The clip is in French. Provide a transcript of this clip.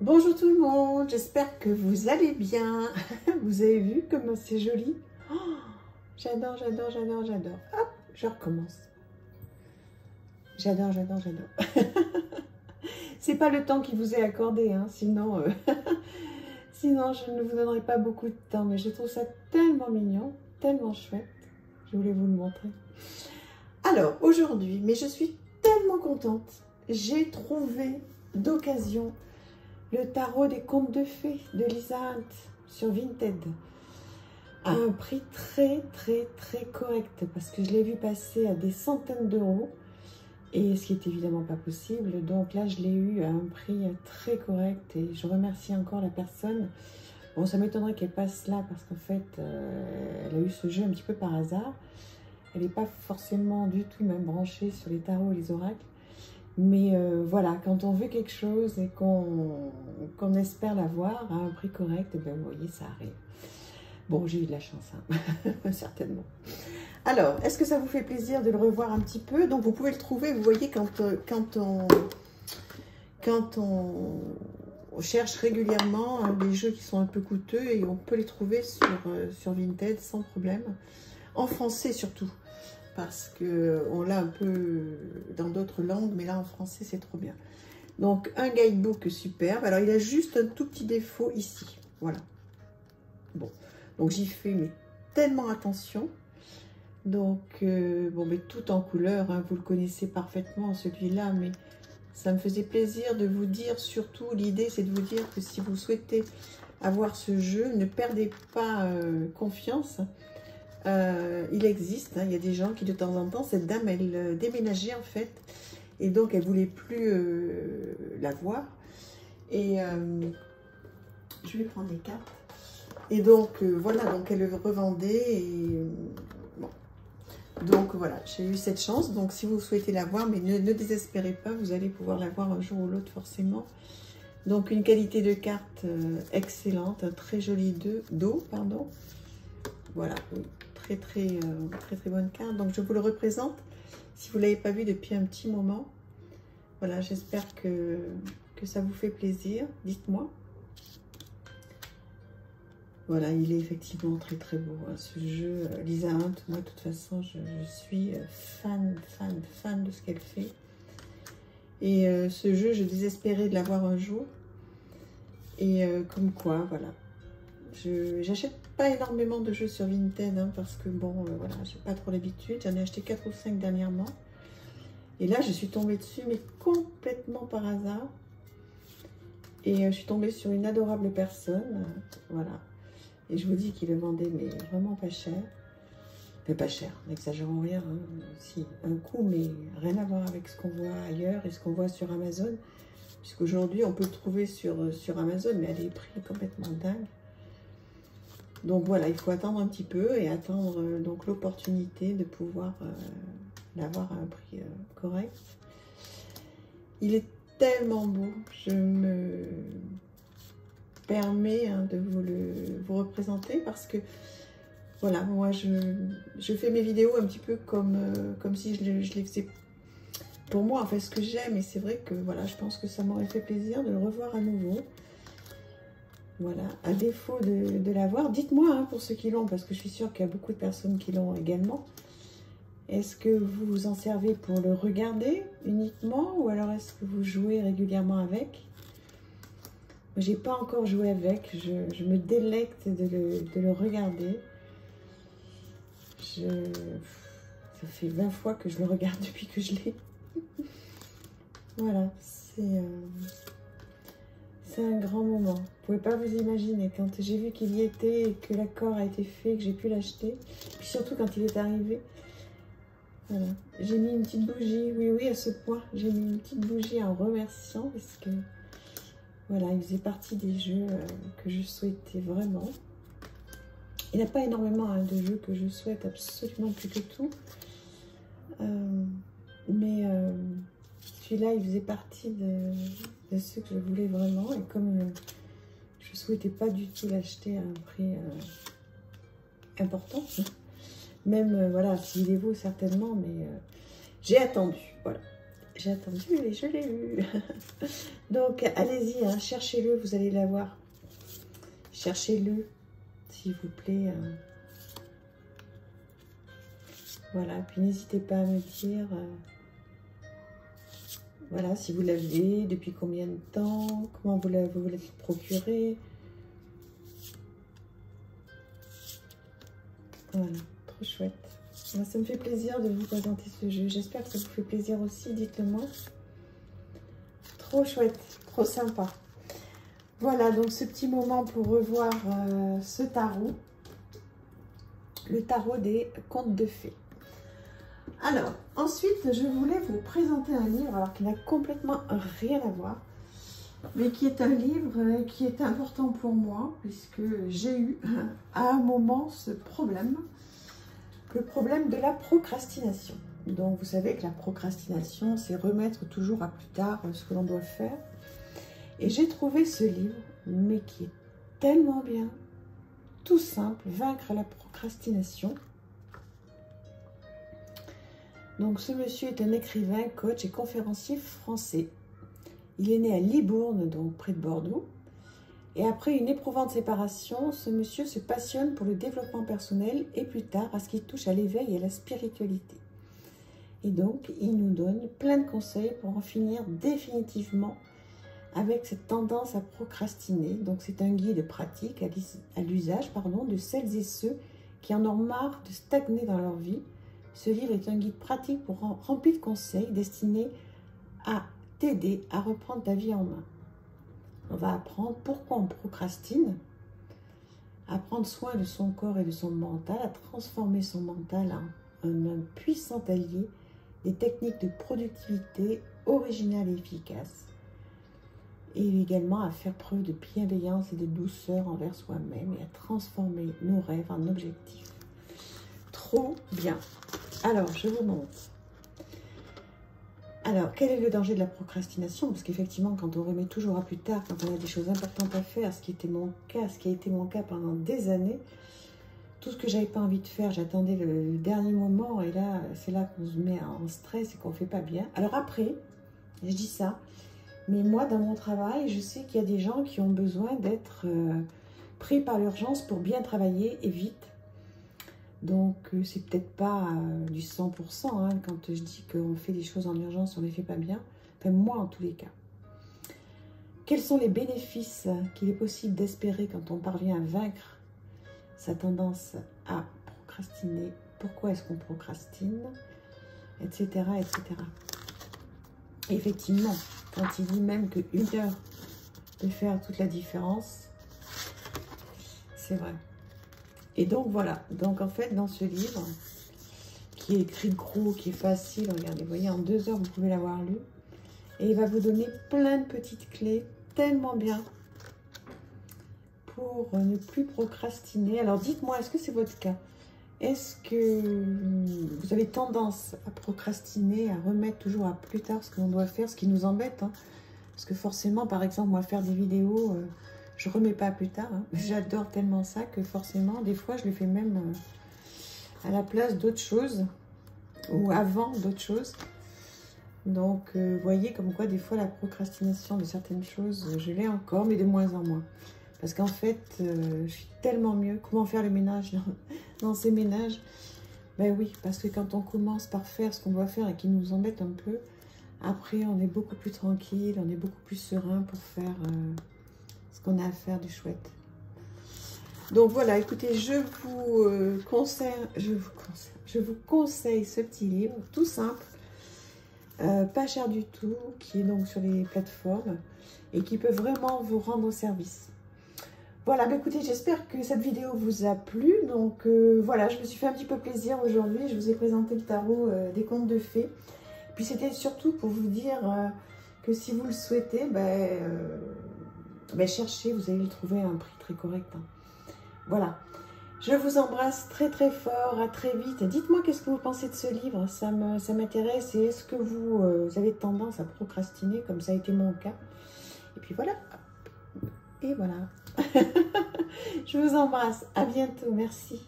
Bonjour tout le monde, j'espère que vous allez bien. Vous avez vu comment c'est joli? Oh, j'adore, j'adore, j'adore, j'adore. Hop, je recommence. J'adore, j'adore, j'adore. C'est pas le temps qui vous est accordé, hein, sinon, sinon je ne vous donnerai pas beaucoup de temps. Mais je trouve ça tellement mignon, tellement chouette. Je voulais vous le montrer. Alors, aujourd'hui, mais je suis tellement contente. J'ai trouvé d'occasion le tarot des contes de fées de Lisa Hunt sur Vinted à un prix très correct parce que je l'ai vu passer à des centaines d'euros et ce qui est évidemment pas possible. Donc là je l'ai eu à un prix très correct et je remercie encore la personne. Bon, ça m'étonnerait qu'elle passe là parce qu'en fait elle a eu ce jeu un petit peu par hasard. Elle n'est pas forcément du tout même branchée sur les tarots et les oracles. Mais voilà, quand on veut quelque chose et qu'on espère l'avoir à un prix correct, et bien, vous voyez, ça arrive. Bon, j'ai eu de la chance, hein. Certainement. Alors, est-ce que ça vous fait plaisir de le revoir un petit peu? Donc, vous pouvez le trouver, vous voyez, quand on cherche régulièrement des jeux qui sont un peu coûteux et on peut les trouver sur Vinted sans problème. En français surtout. Parce qu'on l'a un peu dans d'autres langues, mais là en français c'est trop bien. Donc un guidebook superbe. Alors il a juste un tout petit défaut ici, voilà. Bon, donc j'y fais mais tellement attention. Donc bon, mais tout en couleur, hein, vous le connaissez parfaitement celui-là, mais ça me faisait plaisir de vous dire, surtout l'idée c'est de vous dire que si vous souhaitez avoir ce jeu, ne perdez pas confiance. Il existe, hein, il y a des gens qui de temps en temps, cette dame elle déménageait en fait et donc elle voulait plus la voir et je vais prendre des cartes et donc voilà, donc elle le revendait et bon. Donc voilà, j'ai eu cette chance. Donc si vous souhaitez la voir, mais ne désespérez pas, vous allez pouvoir la voir un jour ou l'autre forcément. Donc une qualité de carte excellente, un très joli dos, pardon. Voilà, très bonne carte. Donc je vous le représente si vous ne l'avez pas vu depuis un petit moment. Voilà, j'espère que ça vous fait plaisir. Dites-moi. Voilà, il est effectivement très beau, hein, ce jeu. Lisa Hunt, moi de toute façon je suis fan de ce qu'elle fait. Et ce jeu, je désespérais de l'avoir un jour. Et comme quoi, voilà. J'achète pas énormément de jeux sur Vinted, hein, parce que bon, voilà, j'ai pas trop l'habitude. J'en ai acheté 4 ou 5 dernièrement. Et là, je suis tombée dessus, mais complètement par hasard. Et je suis tombée sur une adorable personne, voilà. Et je vous dis qu'il le vendait, mais vraiment pas cher. Mais pas cher, n'exagérons rien, hein. Si, un coup, mais rien à voir avec ce qu'on voit ailleurs et ce qu'on voit sur Amazon. Puisqu'aujourd'hui, on peut le trouver sur Amazon, mais à des prix complètement dingues. Donc voilà, il faut attendre un petit peu et attendre donc l'opportunité de pouvoir l'avoir à un prix correct. Il est tellement beau, je me permets de vous représenter parce que voilà, moi je fais mes vidéos un petit peu comme si je les faisais pour moi, en fait, ce que j'aime. Et c'est vrai que voilà, je pense que ça m'aurait fait plaisir de le revoir à nouveau. Voilà, à défaut de l'avoir, dites-moi hein, pour ceux qui l'ont, parce que je suis sûre qu'il y a beaucoup de personnes qui l'ont également. Est-ce que vous vous en servez pour le regarder uniquement ou alors est-ce que vous jouez régulièrement avec? J'ai pas encore joué avec, je me délecte de le regarder. Ça fait 20 fois que je le regarde depuis que je l'ai. Voilà, c'est un grand moment. Vous ne pouvez pas vous imaginer quand j'ai vu qu'il y était et que l'accord a été fait, que j'ai pu l'acheter. Puis surtout quand il est arrivé. Voilà. J'ai mis une petite bougie, oui, à ce point. J'ai mis une petite bougie en remerciant parce que voilà, il faisait partie des jeux que je souhaitais vraiment. Il n'y a pas énormément hein, de jeux que je souhaite absolument plus que tout. Mais celui-là, il faisait partie de ceux que je voulais vraiment. Et comme je ne souhaitais pas du tout l'acheter à un prix important, même, voilà, s'il est beau certainement, mais j'ai attendu, voilà. j'ai attendu et je l'ai eu. Donc, allez-y, hein, cherchez-le, vous allez l'avoir. Cherchez-le, s'il vous plaît. Voilà, puis n'hésitez pas à me dire, voilà, si vous l'avez, depuis combien de temps, comment vous l'avez procuré. Voilà, trop chouette. Moi, ça me fait plaisir de vous présenter ce jeu. J'espère que ça vous fait plaisir aussi, dites-le moi. Trop chouette, trop sympa. Voilà, donc ce petit moment pour revoir ce tarot. Le tarot des contes de fées. Alors, ensuite, je voulais vous présenter un livre, alors qu'il n'a complètement rien à voir, mais qui est un livre qui est important pour moi, puisque j'ai eu à un moment ce problème, le problème de la procrastination. Donc, vous savez que la procrastination, c'est remettre toujours à plus tard ce que l'on doit faire. Et j'ai trouvé ce livre, mais qui est tellement bien, tout simple, Vaincre la procrastination. Donc, ce monsieur est un écrivain, coach et conférencier français. Il est né à Libourne, donc près de Bordeaux. Et après une éprouvante séparation, ce monsieur se passionne pour le développement personnel et plus tard à ce qui touche à l'éveil et à la spiritualité. Et donc, il nous donne plein de conseils pour en finir définitivement avec cette tendance à procrastiner. Donc, c'est un guide pratique à l'usage de celles et ceux qui en ont marre de stagner dans leur vie. Ce livre est un guide pratique rempli de conseils destinés à t'aider à reprendre ta vie en main. On va apprendre pourquoi on procrastine, à prendre soin de son corps et de son mental, à transformer son mental en un puissant allié, des techniques de productivité originales et efficaces, et également à faire preuve de bienveillance et de douceur envers soi-même et à transformer nos rêves en objectifs. Trop bien. Alors, je vous montre. Alors, quel est le danger de la procrastination? Parce qu'effectivement, quand on remet toujours à plus tard, quand on a des choses importantes à faire, ce qui a été mon cas pendant des années, tout ce que j'avais pas envie de faire, j'attendais le dernier moment, et là, c'est là qu'on se met en stress et qu'on fait pas bien. Alors après, je dis ça, mais moi, dans mon travail, je sais qu'il y a des gens qui ont besoin d'être pris par l'urgence pour bien travailler et vite. Donc, c'est peut-être pas du 100%, hein, quand je dis qu'on fait des choses en urgence, on ne les fait pas bien. Enfin, moi, en tous les cas. Quels sont les bénéfices qu'il est possible d'espérer quand on parvient à vaincre sa tendance à procrastiner? Pourquoi est-ce qu'on procrastine? Etc., etc. Et effectivement, quand il dit même qu'une heure peut faire toute la différence, c'est vrai. Et donc voilà, donc en fait dans ce livre, qui est écrit gros, qui est facile, regardez, vous voyez, en 2 heures vous pouvez l'avoir lu, et il va vous donner plein de petites clés, tellement bien, pour ne plus procrastiner. Alors dites-moi, est-ce que c'est votre cas? Est-ce que vous avez tendance à procrastiner, à remettre toujours à plus tard ce que l'on doit faire, ce qui nous embête, hein? Parce que forcément, par exemple, moi faire des vidéos... je ne remets pas plus tard, hein. J'adore tellement ça que forcément, des fois, je le fais même à la place d'autres choses ou avant d'autres choses. Donc, vous voyez comme quoi, des fois, la procrastination de certaines choses, je l'ai encore, mais de moins en moins. Parce qu'en fait, je suis tellement mieux. Comment faire le ménage dans ces ménages? Ben oui, parce que quand on commence par faire ce qu'on doit faire et qui nous embête un peu, après, on est beaucoup plus tranquille, on est beaucoup plus serein pour faire... ce qu'on a à faire de chouette. Donc voilà, écoutez, je vous conseille ce petit livre, tout simple, pas cher du tout, qui est donc sur les plateformes et qui peut vraiment vous rendre service. Voilà, bah écoutez, j'espère que cette vidéo vous a plu. Donc voilà, je me suis fait un petit peu plaisir aujourd'hui. Je vous ai présenté le tarot des contes de fées. Puis c'était surtout pour vous dire que si vous le souhaitez, cherchez, vous allez le trouver à un prix très correct. Hein. Voilà. Je vous embrasse très très fort. À très vite. Dites-moi qu'est-ce que vous pensez de ce livre. Ça m'intéresse. Et est-ce que vous avez tendance à procrastiner comme ça a été mon cas? Et puis voilà. Et voilà. Je vous embrasse. À bientôt. Merci.